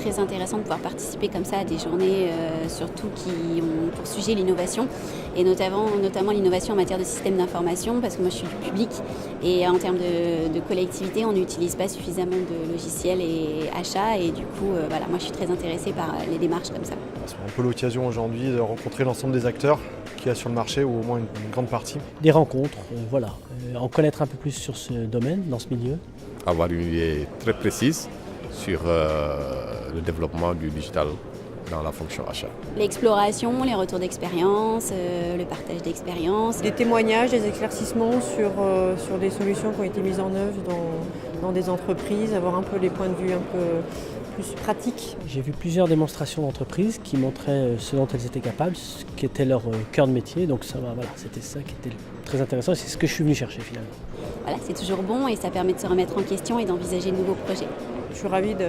très intéressant de pouvoir participer comme ça à des journées, surtout qui ont pour sujet l'innovation, et notamment l'innovation en matière de système d'information, parce que moi je suis du public, et en termes de collectivité, on n'utilise pas suffisamment de logiciels et achats, et du coup, voilà, moi je suis très intéressée par les démarches comme ça. C'est un peu l'occasion aujourd'hui de rencontrer l'ensemble des acteurs qu'il y a sur le marché, ou au moins une grande partie. Des rencontres, en connaître un peu plus sur ce domaine, dans ce milieu. Avoir une idée très précise sur le développement du digital dans la fonction achat. L'exploration, les retours d'expérience, le partage d'expérience. Des témoignages, des éclaircissements sur des solutions qui ont été mises en œuvre dans des entreprises, avoir un peu les points de vue un peu plus pratiques. J'ai vu plusieurs démonstrations d'entreprises qui montraient ce dont elles étaient capables, ce qui était leur cœur de métier. Donc c'était ça qui était très intéressant et c'est ce que je suis venu chercher finalement. Voilà, c'est toujours bon et ça permet de se remettre en question et d'envisager de nouveaux projets. Je suis ravie de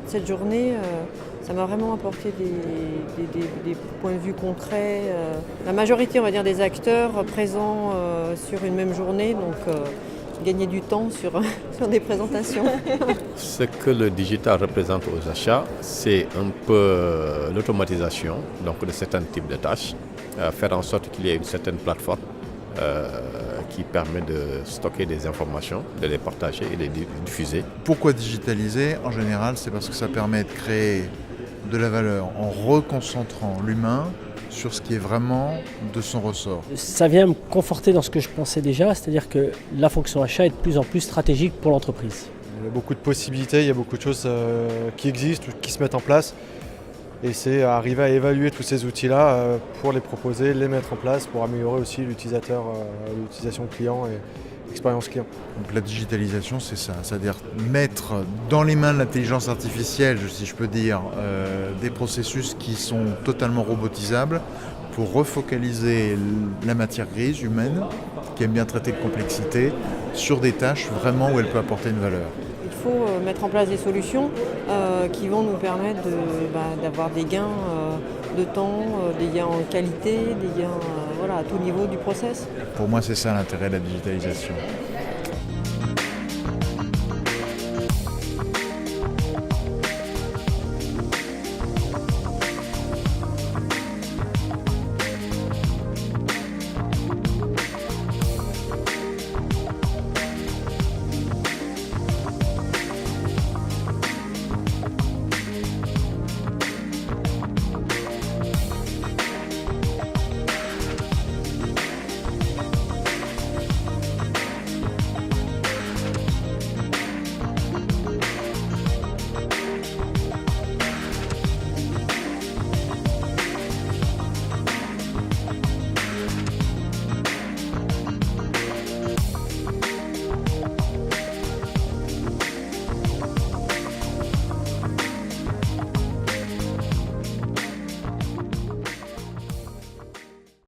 cette journée. Ça m'a vraiment apporté des points de vue concrets. La majorité, on va dire, des acteurs présents sur une même journée, donc gagner du temps sur des présentations. Ce que le digital représente aux achats, c'est un peu l'automatisation donc de certains types de tâches, faire en sorte qu'il y ait une certaine plateforme qui permet de stocker des informations, de les partager et de les diffuser. Pourquoi digitaliser ? En général, c'est parce que ça permet de créer de la valeur en reconcentrant l'humain sur ce qui est vraiment de son ressort. Ça vient me conforter dans ce que je pensais déjà, c'est-à-dire que la fonction achat est de plus en plus stratégique pour l'entreprise. Il y a beaucoup de possibilités, il y a beaucoup de choses qui existent, qui se mettent en place. Et c'est arriver à évaluer tous ces outils-là pour les proposer, les mettre en place, pour améliorer aussi l'utilisation client et l'expérience client. Donc la digitalisation, c'est ça, c'est-à-dire mettre dans les mains de l'intelligence artificielle, si je peux dire, des processus qui sont totalement robotisables pour refocaliser la matière grise humaine, qui aime bien traiter de complexité, sur des tâches vraiment où elle peut apporter une valeur. Il faut mettre en place des solutions qui vont nous permettre d'avoir des gains de temps, des gains en qualité, des gains à tout niveau du process. Pour moi, c'est ça l'intérêt de la digitalisation.